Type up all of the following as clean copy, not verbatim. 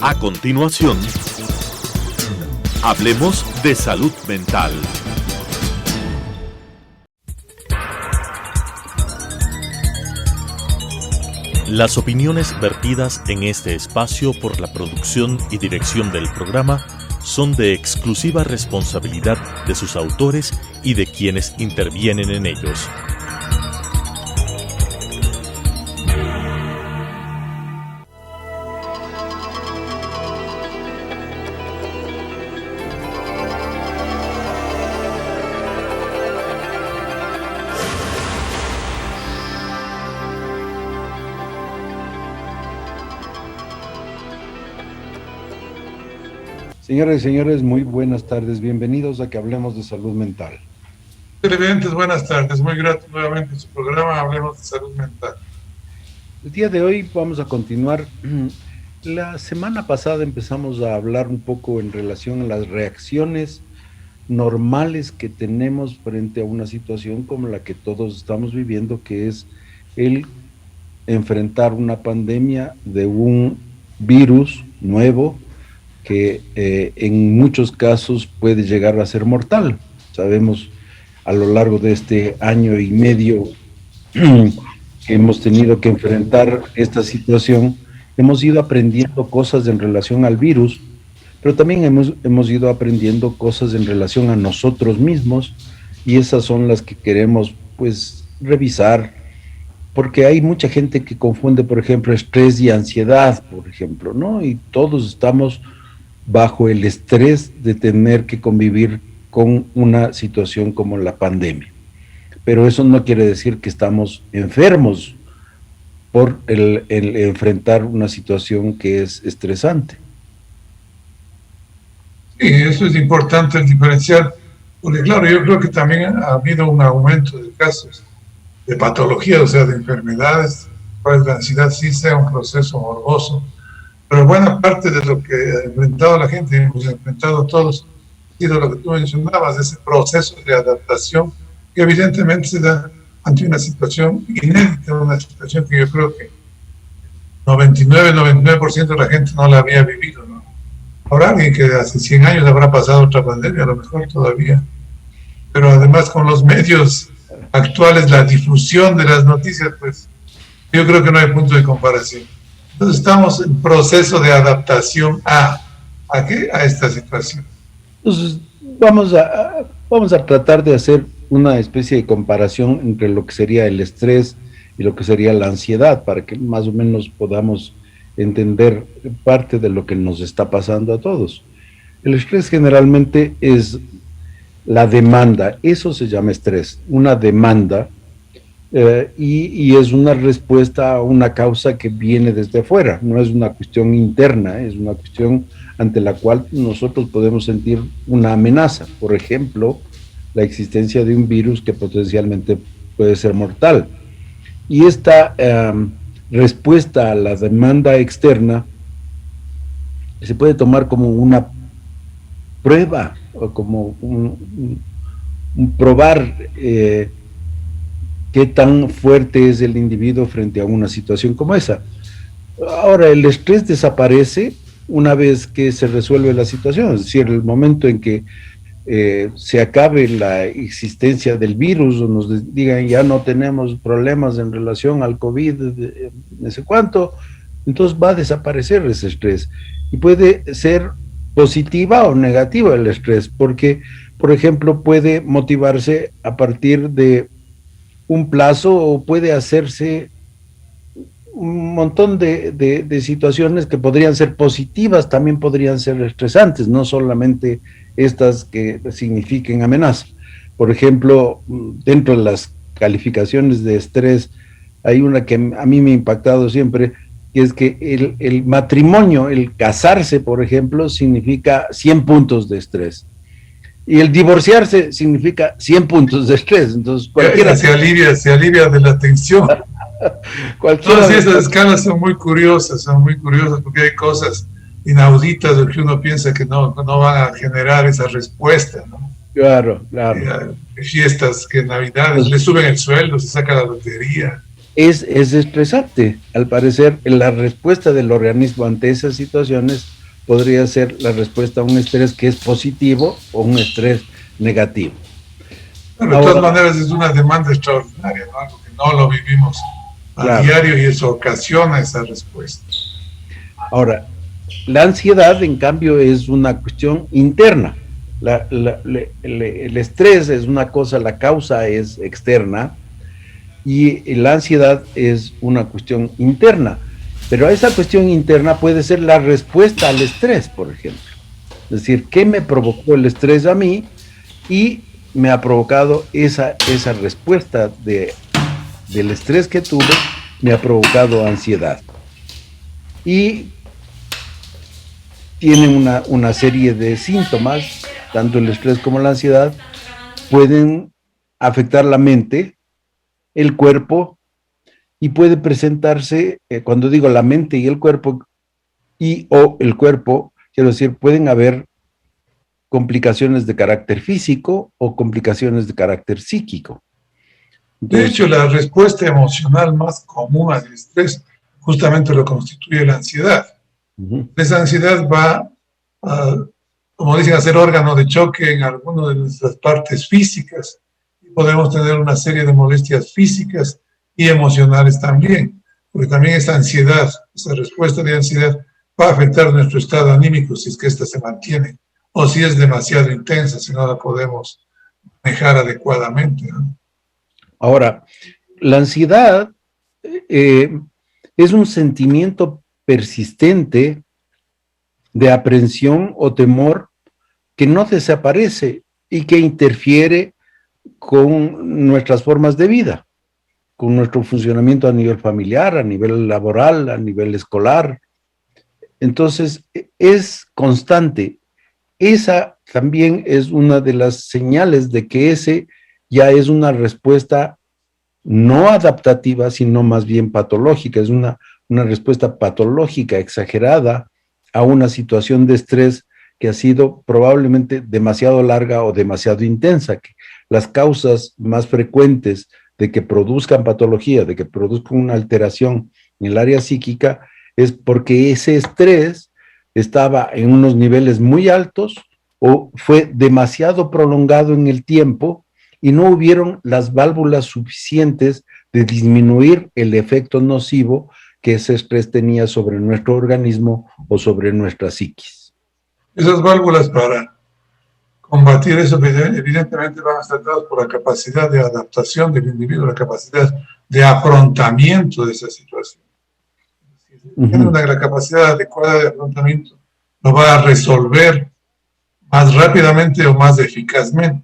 A continuación, hablemos de salud mental. Las opiniones vertidas en este espacio por la producción y dirección del programa son de exclusiva responsabilidad de sus autores y de quienes intervienen en ellos. Señoras y señores, muy buenas tardes. Bienvenidos a que hablemos de salud mental. Televidentes, buenas tardes. Muy grato nuevamente en su programa Hablemos de Salud Mental. El día de hoy vamos a continuar. La semana pasada empezamos a hablar un poco en relación a las reacciones normales que tenemos frente a una situación como la que todos estamos viviendo, que es el enfrentar una pandemia de un virus nuevo que en muchos casos puede llegar a ser mortal. Sabemos a lo largo de este año y medio que hemos tenido que enfrentar esta situación, hemos ido aprendiendo cosas en relación al virus, pero también hemos ido aprendiendo cosas en relación a nosotros mismos, y esas son las que queremos pues revisar, porque hay mucha gente que confunde, por ejemplo, estrés y ansiedad, por ejemplo, ¿no? Y todos estamos bajo el estrés de tener que convivir con una situación como la pandemia. Pero eso no quiere decir que estamos enfermos por el enfrentar una situación que es estresante. Sí, eso es importante el diferenciar, porque claro, yo creo que también ha habido un aumento de casos de patologías, o sea, de enfermedades, pues la ansiedad sí sea un proceso morboso, pero buena parte de lo que ha enfrentado la gente, hemos enfrentado todos, ha sido lo que tú mencionabas, ese proceso de adaptación que evidentemente se da ante una situación inédita, una situación que yo creo que 99% de la gente no la había vivido, ¿no? Habrá alguien que hace 100 años habrá pasado otra pandemia, a lo mejor todavía, pero además con los medios actuales, la difusión de las noticias, pues yo creo que no hay punto de comparación. Entonces estamos en proceso de adaptación ¿a qué? A esta situación. Entonces vamos a tratar de hacer una especie de comparación entre lo que sería el estrés y lo que sería la ansiedad, para que más o menos podamos entender parte de lo que nos está pasando a todos. El estrés generalmente es la demanda, eso se llama estrés, una demanda, y es una respuesta a una causa que viene desde afuera, no es una cuestión interna, es una cuestión ante la cual nosotros podemos sentir una amenaza. Por ejemplo, la existencia de un virus que potencialmente puede ser mortal. Y esta respuesta a la demanda externa se puede tomar como una prueba o como un probar qué tan fuerte es el individuo frente a una situación como esa. Ahora, el estrés desaparece una vez que se resuelve la situación, es decir, el momento en que se acabe la existencia del virus o nos digan ya no tenemos problemas en relación al COVID, no sé cuánto, entonces va a desaparecer ese estrés. Y puede ser positiva o negativa el estrés, porque, por ejemplo, puede motivarse a partir de un plazo o puede hacerse un montón de situaciones que podrían ser positivas, también podrían ser estresantes, no solamente estas que signifiquen amenaza. Por ejemplo, dentro de las calificaciones de estrés, hay una que a mí me ha impactado siempre, que es que el matrimonio, el casarse, por ejemplo, significa 100 puntos de estrés. Y el divorciarse significa 100 puntos de estrés. Entonces, cualquiera se alivia de la tensión. Todas esas escalas son muy curiosas porque hay cosas inauditas de que uno piensa que no van a generar esa respuesta, ¿no? Claro. Fiestas, que Navidades, le suben el sueldo, se saca la lotería. es estresante. Al parecer, la respuesta del organismo ante esas situaciones podría ser la respuesta a un estrés que es positivo o un estrés negativo. Pero de todas maneras es una demanda extraordinaria, ¿no? Algo que no lo vivimos a diario y eso ocasiona esa respuesta. Ahora, la ansiedad, en cambio, es una cuestión interna. El estrés es una cosa, la causa es externa y la ansiedad es una cuestión interna. Pero esa cuestión interna puede ser la respuesta al estrés, por ejemplo. Es decir, ¿qué me provocó el estrés a mí? Y me ha provocado esa respuesta del estrés que tuve, me ha provocado ansiedad. Y tienen una serie de síntomas, tanto el estrés como la ansiedad, pueden afectar la mente, el cuerpo, y puede presentarse, cuando digo la mente y el cuerpo, o el cuerpo, quiero decir, pueden haber complicaciones de carácter físico o complicaciones de carácter psíquico. Entonces, de hecho, la respuesta emocional más común al estrés justamente lo constituye la ansiedad. Esa ansiedad va a, como dicen, a ser órgano de choque en alguna de nuestras partes físicas. Y podemos tener una serie de molestias físicas y emocionales también, porque también esa ansiedad, esa respuesta de ansiedad va a afectar nuestro estado anímico si es que ésta se mantiene, o si es demasiado intensa, si no la podemos manejar adecuadamente, ¿no? Ahora, la ansiedad es un sentimiento persistente de aprensión o temor que no desaparece y que interfiere con nuestras formas de vida, con nuestro funcionamiento a nivel familiar, a nivel laboral, a nivel escolar. Entonces, es constante. Esa también es una de las señales de que ese ya es una respuesta no adaptativa, sino más bien patológica. Es una respuesta patológica, exagerada, a una situación de estrés que ha sido probablemente demasiado larga o demasiado intensa. Que las causas más frecuentes de que produzcan patología, de que produzcan una alteración en el área psíquica, es porque ese estrés estaba en unos niveles muy altos o fue demasiado prolongado en el tiempo y no hubieron las válvulas suficientes de disminuir el efecto nocivo que ese estrés tenía sobre nuestro organismo o sobre nuestra psiquis. Esas válvulas para combatir eso evidentemente van a estar dadas por la capacidad de adaptación del individuo, la capacidad de afrontamiento de esa situación. Si tiene la capacidad adecuada de afrontamiento, lo va a resolver más rápidamente o más eficazmente.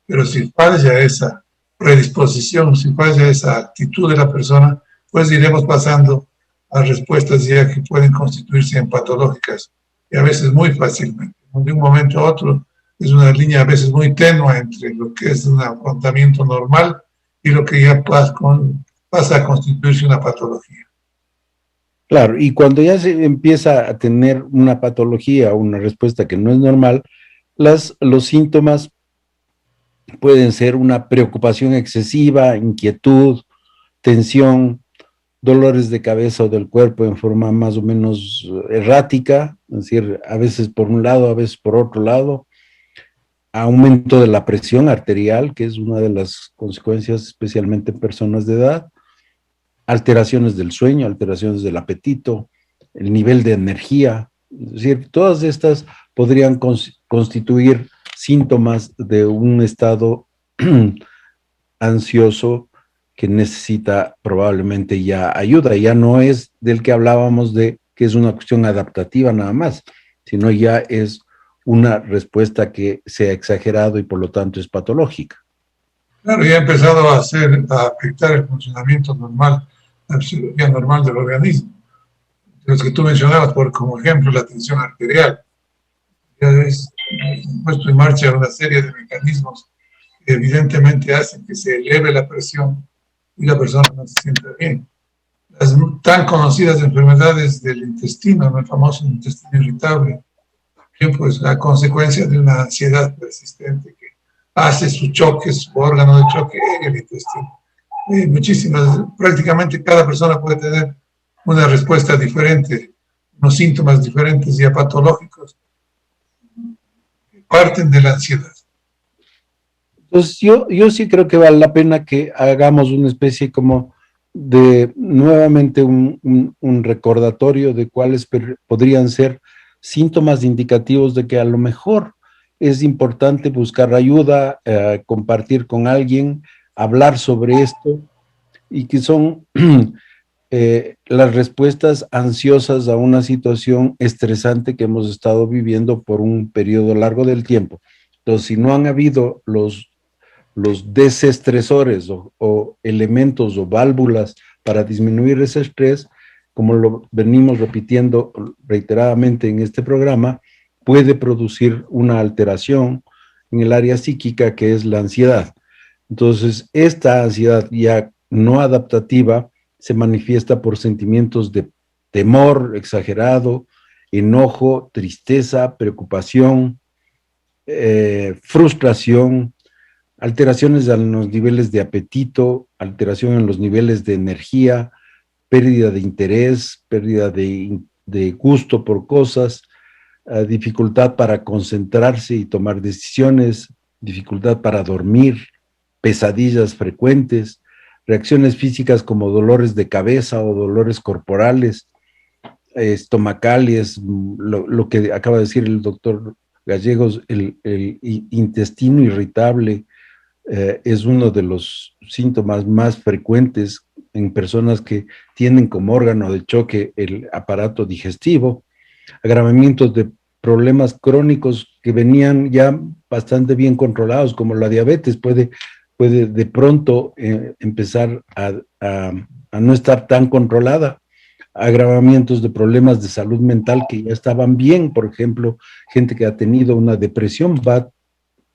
Pero si falla esa predisposición, si falla esa actitud de la persona, pues iremos pasando a respuestas ya que pueden constituirse en patológicas y a veces muy fácilmente. De un momento a otro es una línea a veces muy tenue entre lo que es un afrontamiento normal y lo que ya pasa a constituirse una patología. Claro, y cuando ya se empieza a tener una patología o una respuesta que no es normal, los síntomas pueden ser una preocupación excesiva, inquietud, tensión, dolores de cabeza o del cuerpo en forma más o menos errática, es decir, a veces por un lado, a veces por otro lado, aumento de la presión arterial, que es una de las consecuencias especialmente en personas de edad, alteraciones del sueño, alteraciones del apetito, el nivel de energía, es decir, todas estas podrían constituir síntomas de un estado ansioso que necesita probablemente ya ayuda. Ya no es del que hablábamos de que es una cuestión adaptativa nada más, sino ya es una respuesta que se ha exagerado y por lo tanto es patológica. Claro, ya ha empezado a afectar el funcionamiento normal, la fisiología normal del organismo. Los que tú mencionabas, como ejemplo, la tensión arterial. Ya es puesto en marcha una serie de mecanismos que evidentemente hacen que se eleve la presión y la persona no se sienta bien. Las tan conocidas enfermedades del intestino, ¿no? El famoso intestino irritable, también pues a consecuencia de una ansiedad persistente que hace su choque, su órgano de choque en el intestino. muchísimas, prácticamente cada persona puede tener una respuesta diferente, unos síntomas diferentes ya patológicos que parten de la ansiedad. Entonces yo sí creo que vale la pena que hagamos una especie como de nuevamente un recordatorio de cuáles podrían ser síntomas indicativos de que a lo mejor es importante buscar ayuda, compartir con alguien, hablar sobre esto, y que son las respuestas ansiosas a una situación estresante que hemos estado viviendo por un periodo largo del tiempo. Entonces, si no han habido los desestresores o elementos o válvulas para disminuir ese estrés, como lo venimos repitiendo reiteradamente en este programa, puede producir una alteración en el área psíquica que es la ansiedad. Entonces, esta ansiedad ya no adaptativa se manifiesta por sentimientos de temor exagerado, enojo, tristeza, preocupación, frustración, alteraciones en los niveles de apetito, alteración en los niveles de energía, pérdida de interés, pérdida de gusto por cosas, dificultad para concentrarse y tomar decisiones, dificultad para dormir, pesadillas frecuentes, reacciones físicas como dolores de cabeza o dolores corporales, estomacales, lo que acaba de decir el doctor Gallegos, el intestino irritable, es uno de los síntomas más frecuentes en personas que tienen como órgano de choque el aparato digestivo, agravamientos de problemas crónicos que venían ya bastante bien controlados, como la diabetes, puede de pronto empezar a no estar tan controlada, agravamientos de problemas de salud mental que ya estaban bien, por ejemplo, gente que ha tenido una depresión va a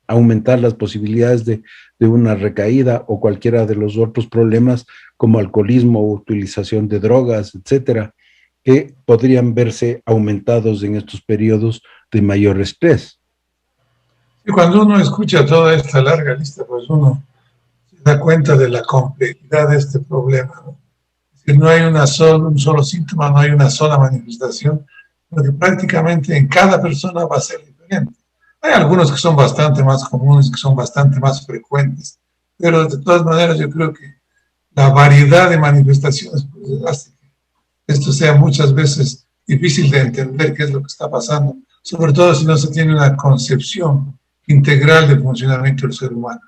aumentar las posibilidades de una recaída o cualquiera de los otros problemas como alcoholismo o utilización de drogas, etcétera, que podrían verse aumentados en estos periodos de mayor estrés. Y cuando uno escucha toda esta larga lista, pues uno se da cuenta de la complejidad de este problema, ¿no? Es decir, no hay un solo síntoma, no hay una sola manifestación, porque prácticamente en cada persona va a ser diferente. Hay algunos que son bastante más comunes, que son bastante más frecuentes, pero de todas maneras yo creo que la variedad de manifestaciones pues, hace que esto sea muchas veces difícil de entender qué es lo que está pasando, sobre todo si no se tiene una concepción integral del funcionamiento del ser humano.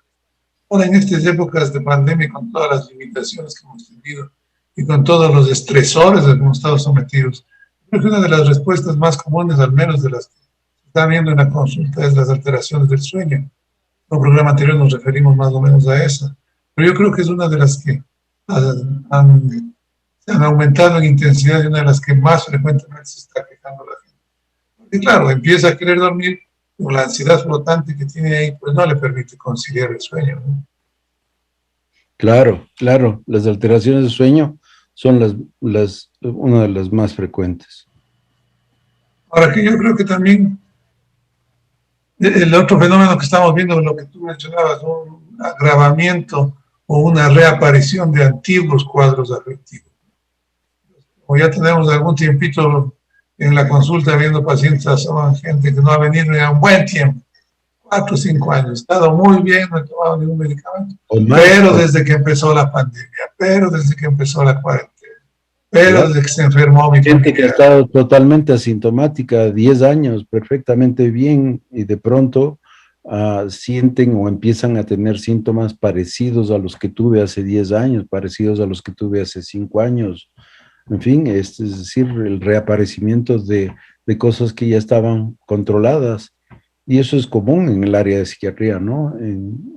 Ahora, en estas épocas de pandemia, con todas las limitaciones que hemos tenido y con todos los estresores a los que hemos estado sometidos, creo que una de las respuestas más comunes, al menos de las que se está viendo en la consulta, es las alteraciones del sueño. En un programa anterior nos referimos más o menos a esa, pero yo creo que es una de las que se han aumentado en intensidad y una de las que más frecuentemente se está quejando la gente. Porque claro, empieza a querer dormir, pero la ansiedad flotante que tiene ahí, pues no le permite conciliar el sueño, ¿no? Claro, las alteraciones de sueño son una de las más frecuentes. Ahora que yo creo que también el otro fenómeno que estamos viendo, lo que tú mencionabas, un agravamiento o una reaparición de antiguos cuadros afectivos. Como ya tenemos algún tiempito en la consulta viendo pacientes, son gente que no ha venido en un buen tiempo, 4 o 5 años, he estado muy bien, no he tomado ningún medicamento, pero desde que empezó la pandemia, pero desde que empezó la cuarentena, pero desde que se enfermó mi gente que ha estado totalmente asintomática, 10 años, perfectamente bien, y de pronto sienten o empiezan a tener síntomas parecidos a los que tuve hace 10 años, parecidos a los que tuve hace 5 años. En fin, es decir, el reaparecimiento de cosas que ya estaban controladas. Y eso es común en el área de psiquiatría, ¿no?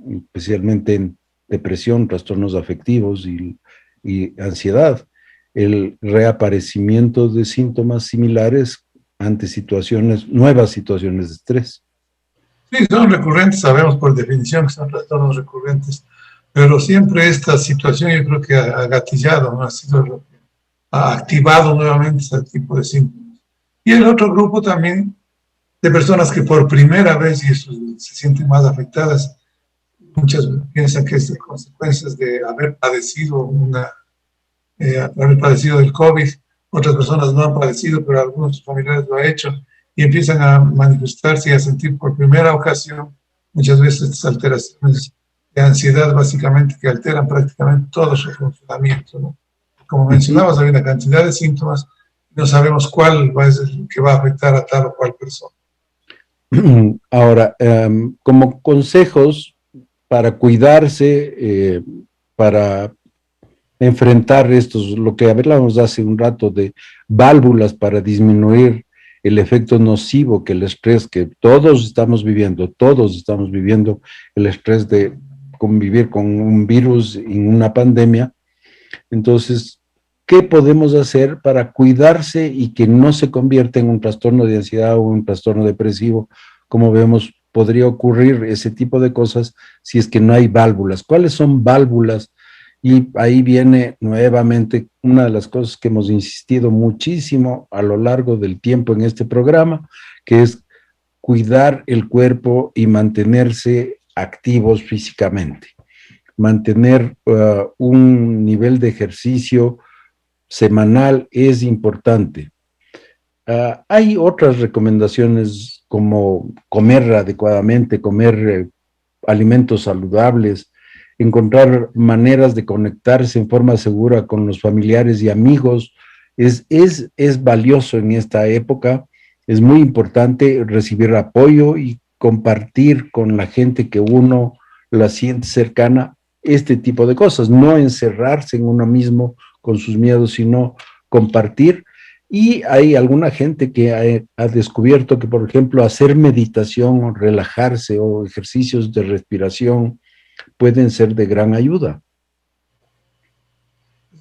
Especialmente en depresión, trastornos afectivos y ansiedad. El reaparecimiento de síntomas similares ante nuevas situaciones de estrés. Sí, son recurrentes, sabemos por definición que son trastornos recurrentes, pero siempre esta situación yo creo que ha gatillado, ¿no? Ha activado nuevamente ese tipo de síntomas. Y el otro grupo también de personas que por primera vez, y eso se sienten más afectadas, Muchas piensan que es de consecuencias de haber padecido del COVID. Otras personas no han padecido, pero algunos familiares lo han hecho y empiezan a manifestarse y a sentir por primera ocasión muchas veces estas alteraciones de ansiedad, básicamente, que alteran prácticamente todo su funcionamiento, ¿no? Como mencionabas, hay una cantidad de síntomas, no sabemos cuál va a ser el que va a afectar a tal o cual persona. Ahora, como consejos para cuidarse, para enfrentar estos, lo que hablábamos hace un rato de válvulas para disminuir el efecto nocivo que el estrés que todos estamos viviendo el estrés de convivir con un virus en una pandemia. Entonces, ¿qué podemos hacer para cuidarse y que no se convierta en un trastorno de ansiedad o un trastorno depresivo? Como vemos, podría ocurrir ese tipo de cosas si es que no hay válvulas. ¿Cuáles son válvulas? Y ahí viene nuevamente una de las cosas que hemos insistido muchísimo a lo largo del tiempo en este programa, que es cuidar el cuerpo y mantenerse activos físicamente. Mantener un nivel de ejercicio semanal es importante. Hay otras recomendaciones como comer adecuadamente, comer alimentos saludables, encontrar maneras de conectarse en forma segura con los familiares y amigos. Es valioso en esta época, es muy importante recibir apoyo y compartir con la gente que uno la siente cercana este tipo de cosas, no encerrarse en uno mismo con sus miedos, sino compartir. Y hay alguna gente que ha descubierto que, por ejemplo, hacer meditación o relajarse o ejercicios de respiración pueden ser de gran ayuda.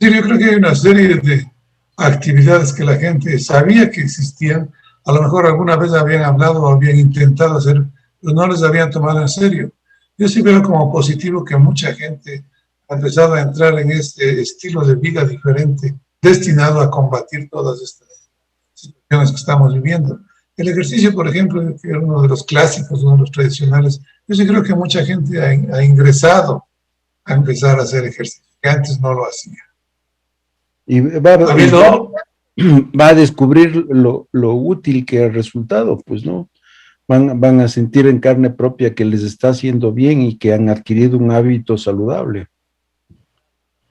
Sí, yo creo que hay una serie de actividades que la gente sabía que existían, a lo mejor alguna vez habían hablado o habían intentado hacer, pero no les habían tomado en serio. Yo sí veo como positivo que mucha gente ha empezado a entrar en este estilo de vida diferente, destinado a combatir todas estas situaciones que estamos viviendo. El ejercicio, por ejemplo, que era uno de los clásicos, uno de los tradicionales, yo sí creo que mucha gente ha ingresado a empezar a hacer ejercicio, que antes no lo hacía. Y va a descubrir lo útil que ha resultado, pues, ¿no? Van a sentir en carne propia que les está haciendo bien y que han adquirido un hábito saludable.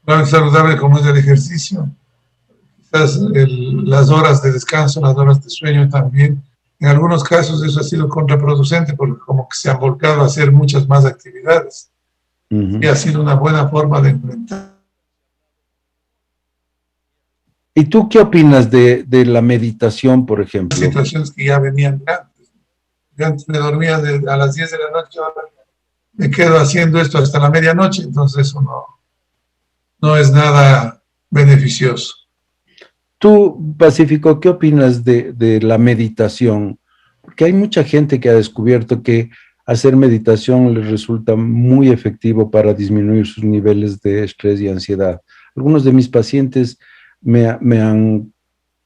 Tan saludable como es el ejercicio. Quizás las horas de descanso, las horas de sueño también. En algunos casos eso ha sido contraproducente porque como que se han volcado a hacer muchas más actividades. Y ha sido una buena forma de enfrentar. ¿Y tú qué opinas de la meditación, por ejemplo? Situaciones que ya venían de antes. Yo antes me dormía a las 10 de la noche, ahora me quedo haciendo esto hasta la medianoche, entonces eso no es nada beneficioso. Tú, Pacífico, ¿qué opinas de la meditación? Porque hay mucha gente que ha descubierto que hacer meditación les resulta muy efectivo para disminuir sus niveles de estrés y ansiedad. Algunos de mis pacientes me han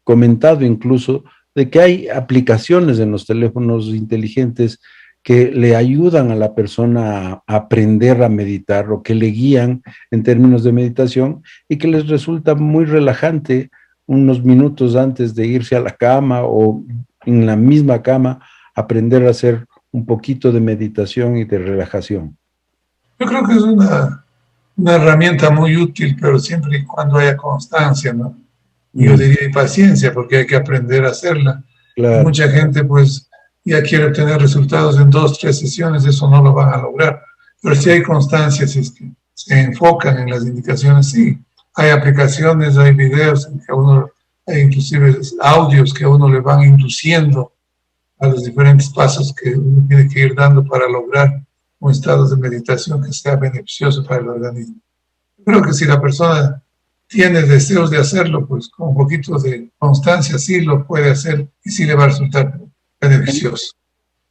comentado incluso de que hay aplicaciones en los teléfonos inteligentes que le ayudan a la persona a aprender a meditar o que le guían en términos de meditación y que les resulta muy relajante unos minutos antes de irse a la cama o en la misma cama aprender a hacer un poquito de meditación y de relajación. Yo creo que es una herramienta muy útil, pero siempre y cuando haya constancia, ¿no? Yo diría y paciencia, porque hay que aprender a hacerla. Claro. Mucha gente pues ya quiere obtener resultados en 2, 3 sesiones, eso no lo van a lograr. Pero si hay constancia, si es que se enfocan en las indicaciones, sí. Hay aplicaciones, hay videos, hay inclusive audios que a uno le van induciendo a los diferentes pasos que uno tiene que ir dando para lograr un estado de meditación que sea beneficioso para el organismo. Creo que si la persona tiene deseos de hacerlo, pues con un poquito de constancia sí lo puede hacer y sí le va a resultar beneficioso.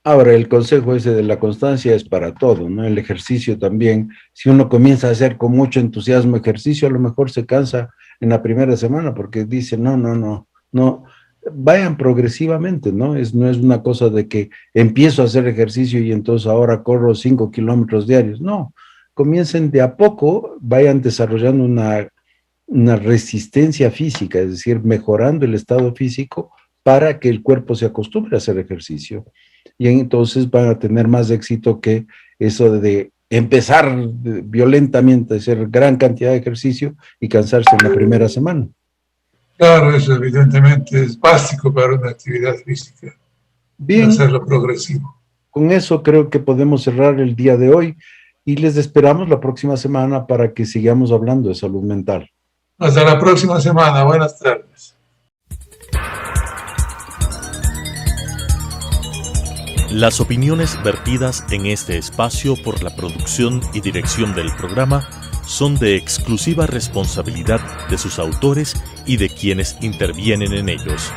Ahora, el consejo ese de la constancia es para todo, ¿no? El ejercicio también. Si uno comienza a hacer con mucho entusiasmo ejercicio, a lo mejor se cansa en la primera semana porque dice, no. vayan progresivamente, ¿no? No es una cosa de que empiezo a hacer ejercicio y entonces ahora corro 5 kilómetros diarios. No, comiencen de a poco, vayan desarrollando una resistencia física, es decir, mejorando el estado físico para que el cuerpo se acostumbre a hacer ejercicio. Y entonces van a tener más éxito que eso de empezar violentamente a hacer gran cantidad de ejercicio y cansarse en la primera semana. Claro, eso evidentemente es básico para una actividad física. Bien, hacerlo progresivo. Con eso creo que podemos cerrar el día de hoy y les esperamos la próxima semana para que sigamos hablando de salud mental. Hasta la próxima semana. Buenas tardes. Las opiniones vertidas en este espacio por la producción y dirección del programa son de exclusiva responsabilidad de sus autores y de quienes intervienen en ellos.